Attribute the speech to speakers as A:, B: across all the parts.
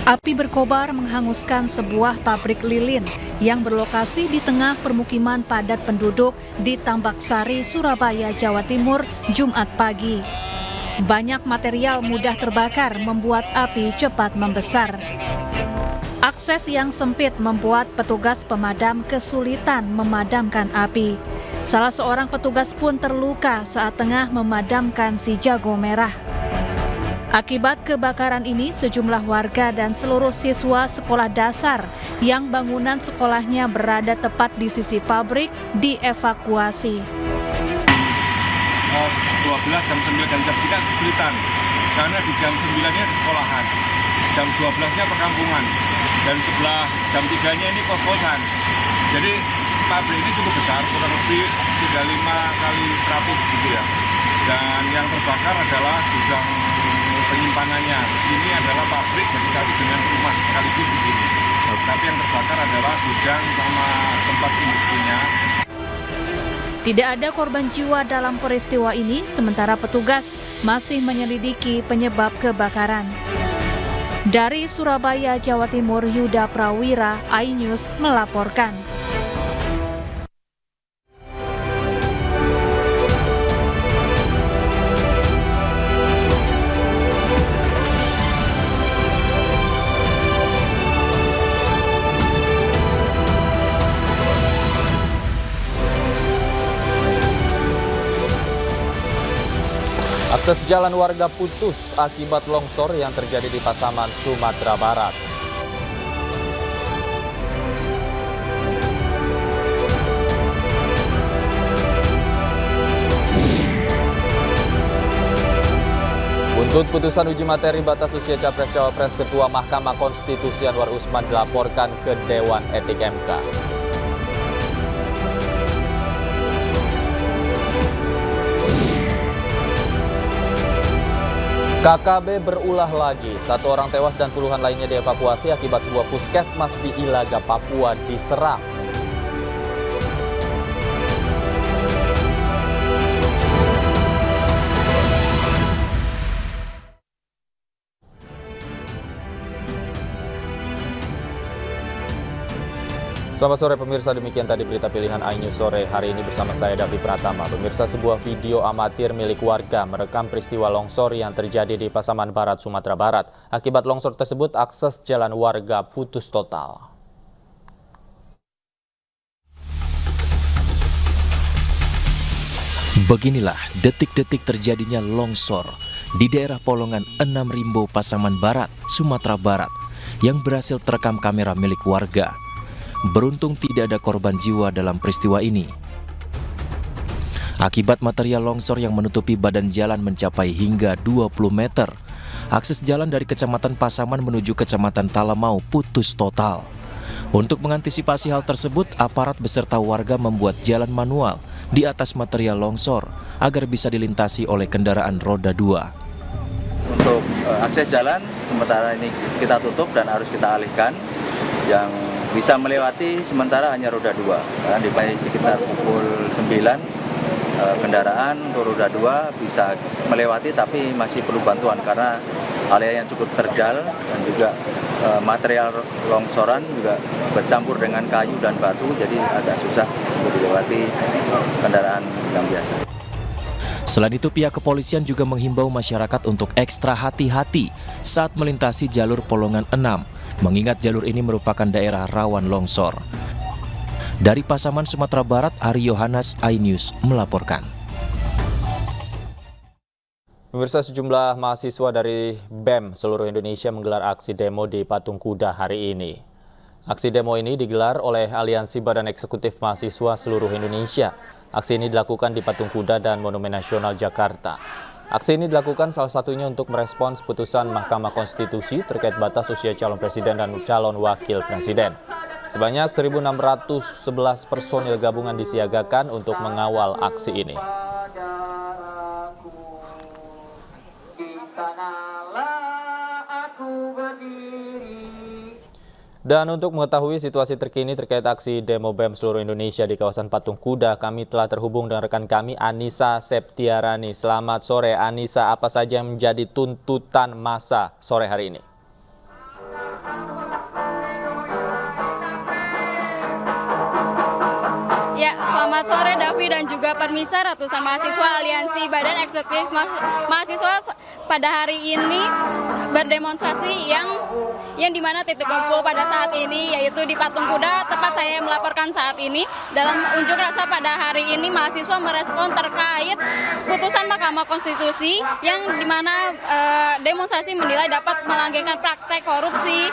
A: Api berkobar menghanguskan sebuah pabrik lilin yang berlokasi di tengah permukiman padat penduduk di Tambak Sari, Surabaya, Jawa Timur, Jumat pagi. Banyak material mudah terbakar membuat api cepat membesar. Akses yang sempit membuat petugas pemadam kesulitan memadamkan api. Salah seorang petugas pun terluka saat tengah memadamkan si jago merah. Akibat kebakaran ini, sejumlah warga dan seluruh siswa sekolah dasar yang bangunan sekolahnya berada tepat di sisi pabrik dievakuasi.
B: 12 jam 9 jam 3 kesulitan karena di jam 9-nya di sekolahan, jam 12-nya perkampungan, dan sebelah jam 3-nya ini kos-kosan. Jadi pabrik ini cukup besar, kurang lebih 35 kali 100 gitu ya. Dan yang terbakar adalah gudang penyimpanannya. Ini adalah pabrik jadi satu dengan rumah sekaligus di sini. Tapi yang terbakar adalah gudang sama tempat industrinya.
A: Tidak ada korban jiwa dalam peristiwa ini, sementara petugas masih menyelidiki penyebab kebakaran. Dari Surabaya, Jawa Timur, Yuda Prawira, iNews melaporkan.
C: Akses jalan warga putus akibat longsor yang terjadi di Pasaman, Sumatera Barat. Buntut putusan uji materi batas usia Capres-Cawapres, Ketua Mahkamah Konstitusi Anwar Usman dilaporkan ke Dewan Etik MK. KKB berulah lagi, satu orang tewas dan puluhan lainnya dievakuasi akibat sebuah puskesmas di Ilaga, Papua diserang. Selamat sore pemirsa, demikian tadi berita pilihan iNews sore hari ini bersama saya Davi Pratama. Pemirsa, sebuah video amatir milik warga merekam peristiwa longsor yang terjadi di Pasaman Barat, Sumatera Barat. Akibat longsor tersebut, akses jalan warga putus total.
D: Beginilah detik-detik terjadinya longsor di daerah Polongan 6 Rimbo, Pasaman Barat, Sumatera Barat yang berhasil terekam kamera milik warga. Beruntung tidak ada korban jiwa dalam peristiwa ini. Akibat material longsor yang menutupi badan jalan mencapai hingga 20 meter, akses jalan dari Kecamatan Pasaman menuju Kecamatan Talamau putus total. Untuk mengantisipasi hal tersebut, aparat beserta warga membuat jalan manual di atas material longsor agar bisa dilintasi oleh kendaraan roda 2.
E: Untuk akses jalan sementara ini kita tutup dan harus kita alihkan. Yang bisa melewati sementara hanya roda 2. Di sekitar pukul 9 kendaraan untuk roda 2 bisa melewati, tapi masih perlu bantuan karena area yang cukup terjal dan juga material longsoran juga bercampur dengan kayu dan batu, jadi agak susah untuk dilewati kendaraan yang biasa.
D: Selain itu, pihak kepolisian juga menghimbau masyarakat untuk ekstra hati-hati saat melintasi jalur Polongan 6. Mengingat jalur ini merupakan daerah rawan longsor. Dari Pasaman, Sumatera Barat, Ari Yohanes, iNews melaporkan.
C: Pemirsa, sejumlah mahasiswa dari BEM seluruh Indonesia menggelar aksi demo di Patung Kuda hari ini. Aksi demo ini digelar oleh Aliansi Badan Eksekutif Mahasiswa seluruh Indonesia. Aksi ini dilakukan di Patung Kuda dan Monumen Nasional Jakarta. Aksi ini dilakukan salah satunya untuk merespons putusan Mahkamah Konstitusi terkait batas usia calon presiden dan calon wakil presiden. Sebanyak 1.611 personil gabungan disiagakan untuk mengawal aksi ini. Dan untuk mengetahui situasi terkini terkait aksi demo BEM seluruh Indonesia di kawasan Patung Kuda, kami telah terhubung dengan rekan kami Anissa Septiarani. Selamat sore Anissa, apa saja yang menjadi tuntutan massa sore hari ini?
F: Selamat sore Davi dan juga Permisa, ratusan mahasiswa Aliansi Badan Eksekutif Mahasiswa pada hari ini berdemonstrasi yang dimana titik kumpul pada saat ini yaitu di Patung Kuda, tempat saya melaporkan saat ini. Dalam unjuk rasa pada hari ini mahasiswa merespon terkait putusan Mahkamah Konstitusi yang dimana demonstrasi menilai dapat melanggengkan praktek korupsi,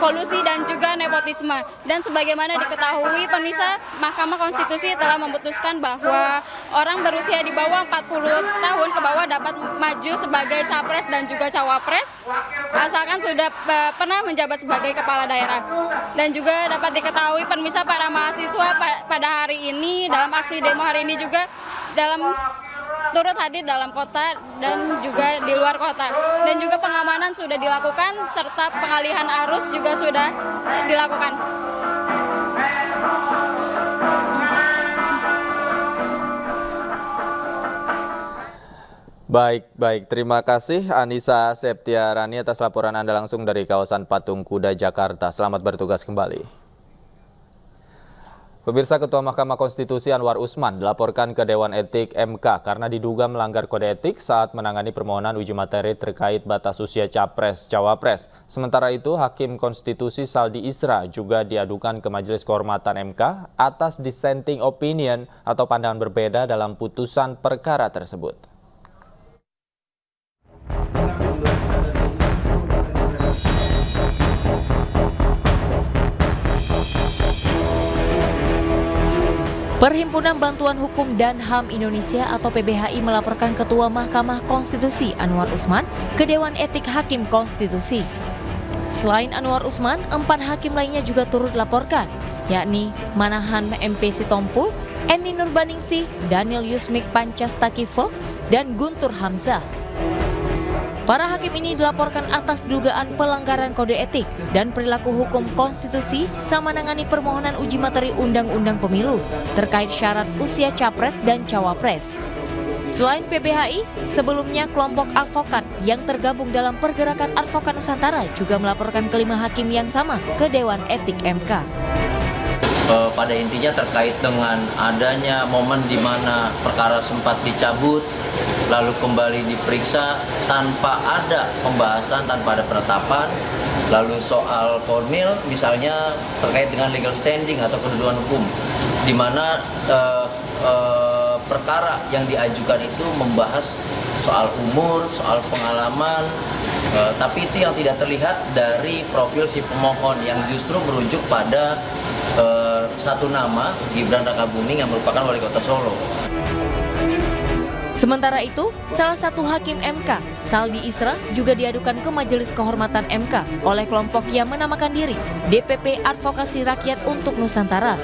F: kolusi dan juga nepotisme. Dan sebagaimana diketahui Permisa, Mahkamah Konstitusi telah memutuskan bahwa orang berusia di bawah 40 tahun ke bawah dapat maju sebagai capres dan juga cawapres asalkan sudah pernah menjabat sebagai kepala daerah. Dan juga dapat diketahui Permisa, para mahasiswa pada hari ini dalam aksi demo hari ini juga turut hadir dalam kota dan juga di luar kota. Dan juga pengamanan sudah dilakukan serta pengalihan arus juga sudah dilakukan.
C: Baik. Terima kasih Anissa Septiarani atas laporan Anda langsung dari kawasan Patung Kuda, Jakarta. Selamat bertugas kembali. Pemirsa, Ketua Mahkamah Konstitusi Anwar Usman dilaporkan ke Dewan Etik MK karena diduga melanggar kode etik saat menangani permohonan uji materi terkait batas usia Capres-Cawapres. Sementara itu, Hakim Konstitusi Saldi Isra juga diadukan ke Majelis Kehormatan MK atas dissenting opinion atau pandangan berbeda dalam putusan perkara tersebut.
G: Perhimpunan Bantuan Hukum dan HAM Indonesia atau PBHI melaporkan Ketua Mahkamah Konstitusi Anwar Usman ke Dewan Etik Hakim Konstitusi. Selain Anwar Usman, 4 hakim lainnya juga turut dilaporkan, yakni Manahan MP Sitompul, Eni Nurbaningsih, Daniel Yusmik Pancastakifo, dan Guntur Hamzah. Para hakim ini dilaporkan atas dugaan pelanggaran kode etik dan perilaku hukum konstitusi sama menangani permohonan uji materi Undang-Undang Pemilu terkait syarat usia capres dan cawapres. Selain PBHI, sebelumnya kelompok advokat yang tergabung dalam Pergerakan Advokat Nusantara juga melaporkan ke 5 hakim yang sama ke Dewan Etik MK.
H: Pada intinya terkait dengan adanya momen di mana perkara sempat dicabut, lalu kembali diperiksa tanpa ada pembahasan, tanpa ada penetapan, lalu soal formil misalnya terkait dengan legal standing atau kedudukan hukum, di mana perkara yang diajukan itu membahas soal umur, soal pengalaman, tapi itu yang tidak terlihat dari profil si pemohon yang justru merujuk pada satu nama, Gibran Rakabuming, yang merupakan wali kota Solo.
G: Sementara itu, salah satu hakim MK, Saldi Isra, juga diadukan ke Majelis Kehormatan MK oleh kelompok yang menamakan diri DPP Advokasi Rakyat untuk Nusantara.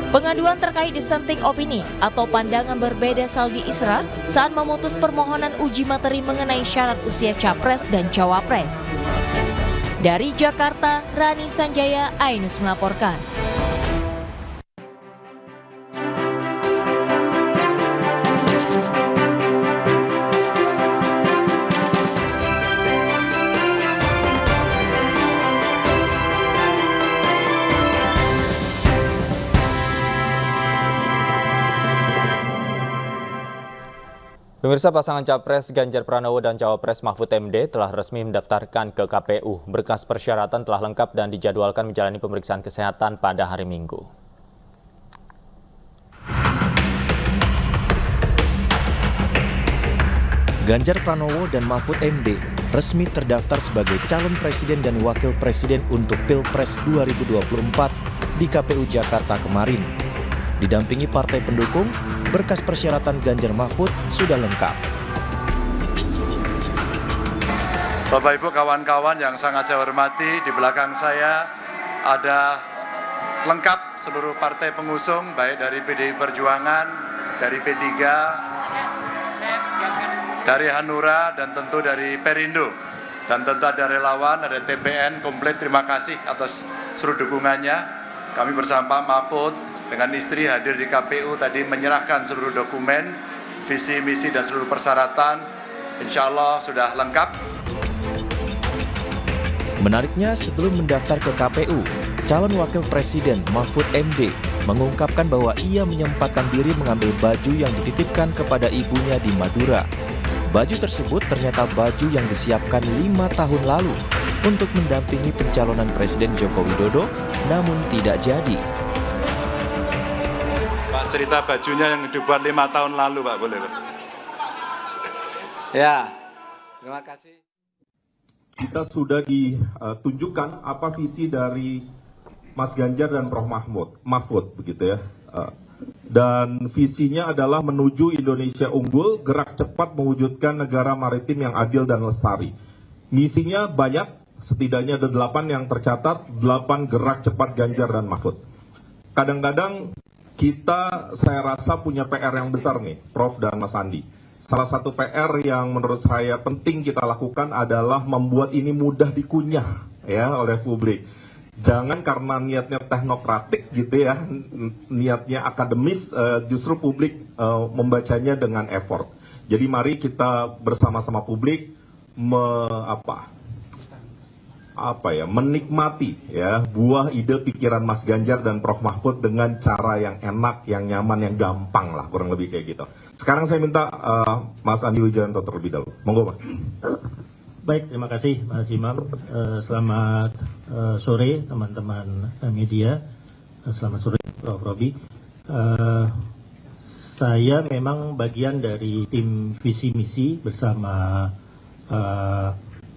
G: Pengaduan terkait dissenting opini atau pandangan berbeda Saldi Isra saat memutus permohonan uji materi mengenai syarat usia capres dan cawapres. Dari Jakarta, Rani Sanjaya, Ainus melaporkan.
C: Pemirsa, pasangan Capres Ganjar Pranowo dan Cawapres Mahfud MD telah resmi mendaftarkan ke KPU. Berkas persyaratan telah lengkap dan dijadwalkan menjalani pemeriksaan kesehatan pada hari Minggu.
D: Ganjar Pranowo dan Mahfud MD resmi terdaftar sebagai calon presiden dan wakil presiden untuk Pilpres 2024 di KPU Jakarta kemarin. Didampingi partai pendukung, berkas persyaratan Ganjar Mahfud sudah lengkap.
I: Bapak Ibu, kawan-kawan yang sangat saya hormati, di belakang saya ada lengkap seluruh partai pengusung, baik dari PDI Perjuangan, dari P3, dari Hanura, dan tentu dari Perindo. Dan tentu ada relawan, ada TPN, komplit. Terima kasih atas seluruh dukungannya. Kami bersama Mahfud dengan istri hadir di KPU tadi menyerahkan seluruh dokumen, visi, misi, dan seluruh persyaratan. Insya Allah sudah lengkap.
D: Menariknya, sebelum mendaftar ke KPU, calon wakil presiden Mahfud MD mengungkapkan bahwa ia menyempatkan diri mengambil baju yang dititipkan kepada ibunya di Madura. Baju tersebut ternyata baju yang disiapkan 5 tahun lalu untuk mendampingi pencalonan Presiden Joko Widodo, namun tidak jadi.
I: Pak, cerita bajunya yang dibuat 5 tahun lalu, Pak, boleh?
E: Ya, terima kasih.
J: Kita sudah ditunjukkan apa visi dari Mas Ganjar dan Prof. Mahfud begitu ya. Dan visinya adalah menuju Indonesia unggul, gerak cepat mewujudkan negara maritim yang adil dan lestari. Misinya banyak, setidaknya ada 8 yang tercatat, 8 gerak cepat Ganjar dan Mahfud. Kadang-kadang kita, saya rasa punya PR yang besar nih, Prof dan Mas Andi. Salah satu PR yang menurut saya penting kita lakukan adalah membuat ini mudah dikunyah ya oleh publik. Jangan karena niatnya teknokratik gitu ya, niatnya akademis, justru publik membacanya dengan effort. Jadi mari kita bersama-sama publik menikmati ya buah ide pikiran Mas Ganjar dan Prof Mahfud dengan cara yang enak, yang nyaman, yang gampang lah, kurang lebih kayak gitu. Sekarang saya minta Mas Andi Wijayanto terlebih dahulu. Monggo Mas.
K: Baik, terima kasih Mas Imam. Selamat sore teman-teman media. Selamat sore Prof Robi. Saya memang bagian dari tim visi misi bersama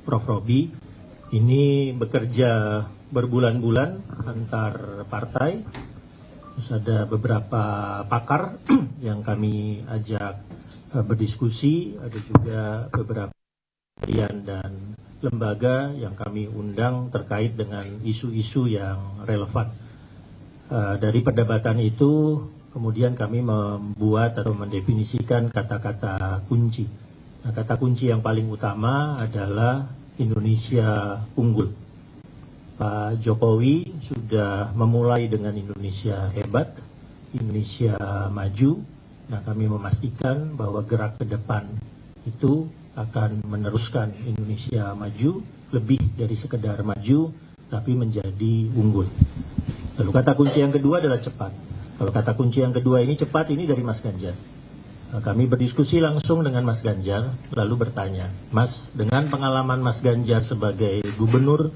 K: Prof Robi. Ini bekerja berbulan-bulan antar partai. Terus ada beberapa pakar yang kami ajak berdiskusi, ada juga beberapa kementerian dan lembaga yang kami undang terkait dengan isu-isu yang relevan. Dari perdebatan itu, kemudian kami membuat atau mendefinisikan kata-kata kunci. Nah, kata kunci yang paling utama adalah Indonesia unggul. Pak Jokowi sudah memulai dengan Indonesia hebat, Indonesia maju. Nah, kami memastikan bahwa gerak ke depan itu akan meneruskan Indonesia maju, lebih dari sekedar maju, tapi menjadi unggul. Lalu kata kunci yang kedua adalah cepat. Kalau kata kunci yang kedua ini cepat, ini dari Mas Ganjar. Nah, kami berdiskusi langsung dengan Mas Ganjar, lalu bertanya, Mas, dengan pengalaman Mas Ganjar sebagai gubernur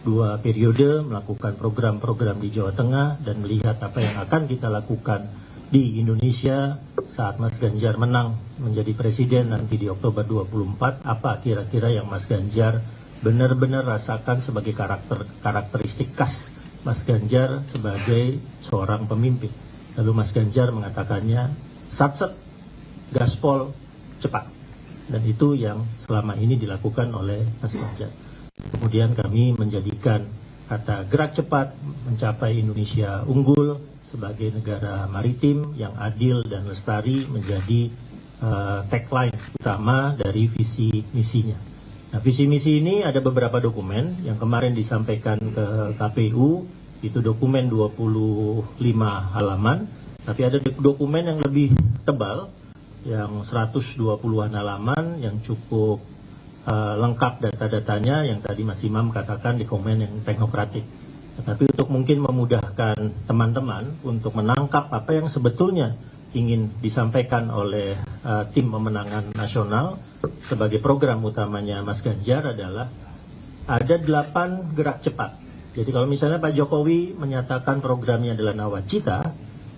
K: 2 periode, melakukan program-program di Jawa Tengah, dan melihat apa yang akan kita lakukan di Indonesia saat Mas Ganjar menang menjadi presiden nanti di Oktober 24, apa kira-kira yang Mas Ganjar benar-benar rasakan sebagai karakteristik khas Mas Ganjar sebagai seorang pemimpin. Lalu Mas Ganjar mengatakannya, satset, gaspol, cepat. Dan itu yang selama ini dilakukan oleh Mas Ganjar. Kemudian kami menjadikan kata gerak cepat mencapai Indonesia unggul sebagai negara maritim yang adil dan lestari menjadi tagline utama dari visi misinya. Nah, visi misi ini ada beberapa dokumen yang kemarin disampaikan ke KPU, itu dokumen 25 halaman, tapi ada dokumen yang lebih tebal, yang 120-an halaman, yang cukup lengkap data-datanya, yang tadi Mas Imam katakan di komen yang teknokratik. Tapi untuk mungkin memudahkan teman-teman untuk menangkap apa yang sebetulnya ingin disampaikan oleh tim pemenangan nasional sebagai program utamanya Mas Ganjar adalah ada 8 gerak cepat. Jadi kalau misalnya Pak Jokowi menyatakan programnya adalah nawacita,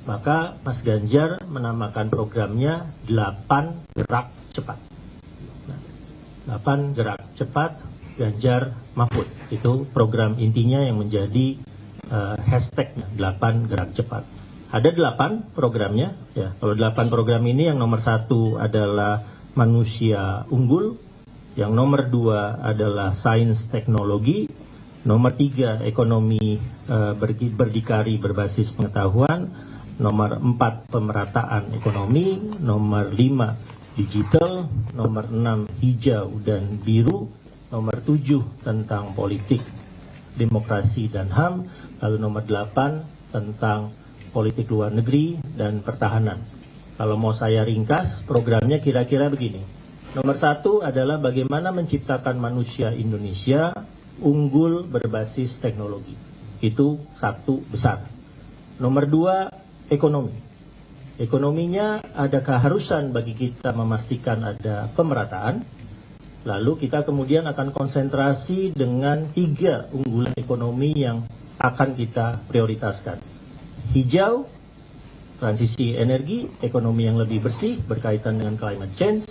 K: maka Mas Ganjar menamakan programnya 8 gerak cepat. 8 gerak cepat Ganjar Mahfud, itu program intinya yang menjadi hashtagnya 8 gerak cepat. Ada 8 programnya ya. Kalau 8 program ini yang nomor 1 adalah manusia unggul, yang nomor 2 adalah sains teknologi, nomor 3 ekonomi berdikari berbasis pengetahuan, nomor 4 pemerataan ekonomi, nomor 5 digital, nomor 6 hijau dan biru, nomor 7 tentang politik, demokrasi dan HAM, lalu nomor 8 tentang politik luar negeri dan pertahanan. Kalau mau saya ringkas, programnya kira-kira begini. Nomor 1 adalah bagaimana menciptakan manusia Indonesia unggul berbasis teknologi. Itu 1 besar. Nomor 2 ekonomi. Ekonominya ada keharusan bagi kita memastikan ada pemerataan. Lalu kita kemudian akan konsentrasi dengan 3 unggulan ekonomi yang akan kita prioritaskan. Hijau, transisi energi, ekonomi yang lebih bersih berkaitan dengan climate change.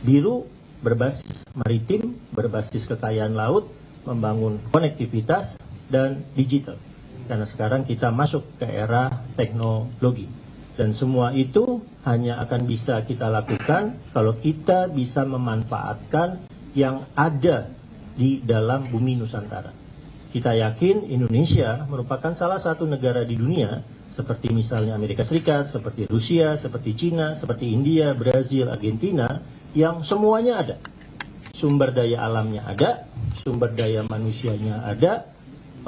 K: Biru, berbasis maritim, berbasis kekayaan laut, membangun konektivitas, dan digital. Karena sekarang kita masuk ke era teknologi. Dan semua itu hanya akan bisa kita lakukan kalau kita bisa memanfaatkan yang ada di dalam bumi Nusantara. Kita yakin Indonesia merupakan salah satu negara di dunia, seperti misalnya Amerika Serikat, seperti Rusia, seperti Cina, seperti India, Brazil, Argentina, yang semuanya ada. Sumber daya alamnya ada, sumber daya manusianya ada,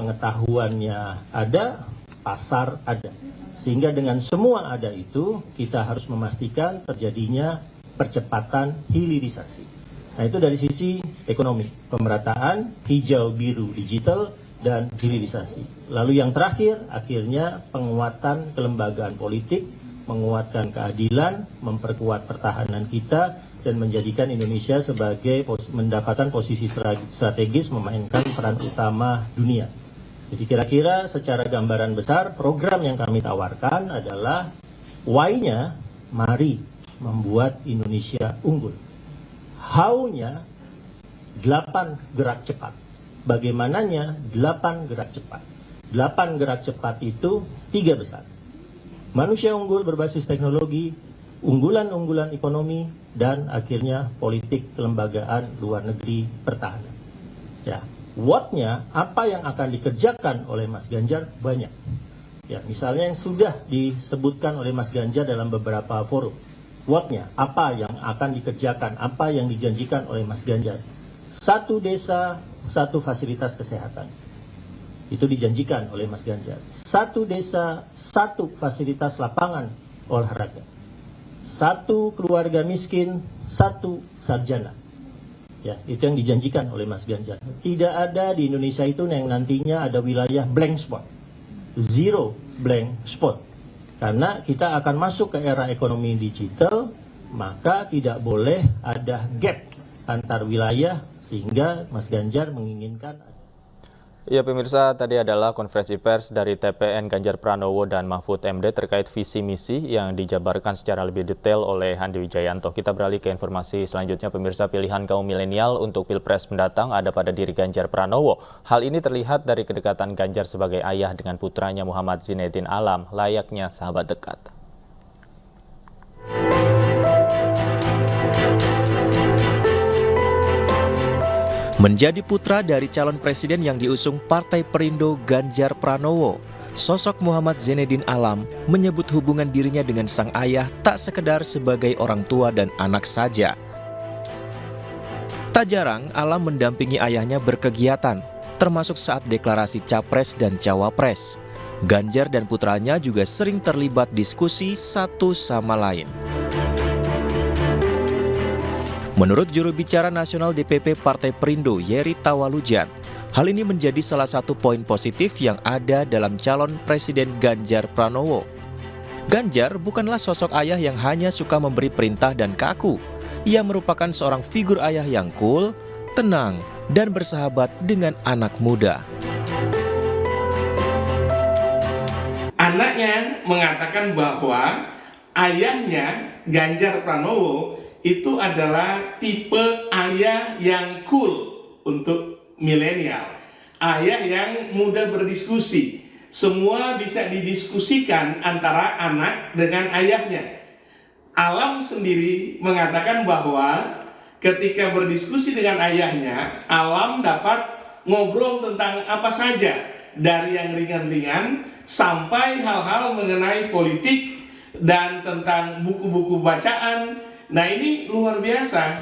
K: pengetahuannya ada, pasar ada. Sehingga dengan semua ada itu, kita harus memastikan terjadinya percepatan hilirisasi. Nah, itu dari sisi ekonomi, pemerataan, hijau, biru, digital, dan hilirisasi. Lalu yang terakhir, akhirnya penguatan kelembagaan politik, menguatkan keadilan, memperkuat pertahanan kita, dan menjadikan Indonesia sebagai mendapatkan posisi strategis memainkan peran utama dunia. Jadi kira-kira secara gambaran besar program yang kami tawarkan adalah why-nya, mari membuat Indonesia unggul. How-nya 8 gerak cepat. Bagaimananya 8 gerak cepat. 8 gerak cepat itu 3 besar. Manusia unggul berbasis teknologi, unggulan-unggulan ekonomi, dan akhirnya politik kelembagaan luar negeri pertahanan. Ya. What-nya, apa yang akan dikerjakan oleh Mas Ganjar banyak. Ya, misalnya yang sudah disebutkan oleh Mas Ganjar dalam beberapa forum. What-nya, apa yang akan dikerjakan, apa yang dijanjikan oleh Mas Ganjar. 1 desa, 1 fasilitas kesehatan. Itu dijanjikan oleh Mas Ganjar. 1 desa, 1 fasilitas lapangan olahraga. 1 keluarga miskin, 1 sarjana. Ya, itu yang dijanjikan oleh Mas Ganjar. Tidak ada di Indonesia itu yang nantinya ada wilayah blank spot. 0 blank spot. Karena kita akan masuk ke era ekonomi digital, maka tidak boleh ada gap antar wilayah, sehingga Mas Ganjar menginginkan.
C: Ya pemirsa, tadi adalah konferensi pers dari TPN Ganjar Pranowo dan Mahfud MD terkait visi misi yang dijabarkan secara lebih detail oleh Handi Wijayanto. Kita beralih ke informasi selanjutnya pemirsa. Pilihan kaum milenial untuk Pilpres mendatang ada pada diri Ganjar Pranowo. Hal ini terlihat dari kedekatan Ganjar sebagai ayah dengan putranya Muhammad Zinedin Alam, layaknya sahabat dekat.
D: Menjadi putra dari calon presiden yang diusung Partai Perindo Ganjar Pranowo, sosok Muhammad Zinedin Alam menyebut hubungan dirinya dengan sang ayah tak sekedar sebagai orang tua dan anak saja. Tak jarang Alam mendampingi ayahnya berkegiatan, termasuk saat deklarasi Capres dan Cawapres. Ganjar dan putranya juga sering terlibat diskusi satu sama lain. Menurut juru bicara nasional DPP Partai Perindo, Yeri Tawalujan, hal ini menjadi salah satu poin positif yang ada dalam calon Presiden Ganjar Pranowo. Ganjar bukanlah sosok ayah yang hanya suka memberi perintah dan kaku. Ia merupakan seorang figur ayah yang cool, tenang, dan bersahabat dengan anak muda.
L: Anaknya mengatakan bahwa ayahnya Ganjar Pranowo itu adalah tipe ayah yang cool untuk milenial. Ayah yang mudah berdiskusi. Semua bisa didiskusikan antara anak dengan ayahnya. Alam sendiri mengatakan bahwa ketika berdiskusi dengan ayahnya, Alam dapat ngobrol tentang apa saja. Dari yang ringan-ringan sampai hal-hal mengenai politik dan tentang buku-buku bacaan. Nah ini luar biasa.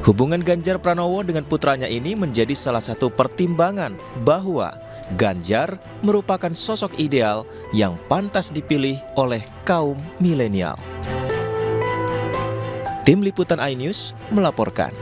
D: Hubungan Ganjar Pranowo dengan putranya ini menjadi salah satu pertimbangan bahwa Ganjar merupakan sosok ideal yang pantas dipilih oleh kaum milenial. Tim Liputan iNews melaporkan.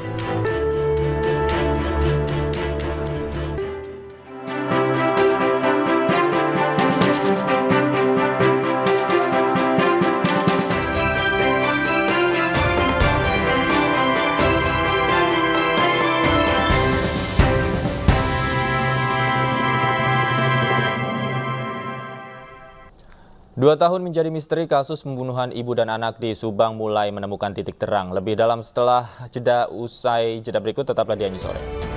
C: 2 tahun menjadi misteri kasus pembunuhan ibu dan anak di Subang mulai menemukan titik terang. Lebih dalam setelah jeda berikut, tetaplah di Anju Sore.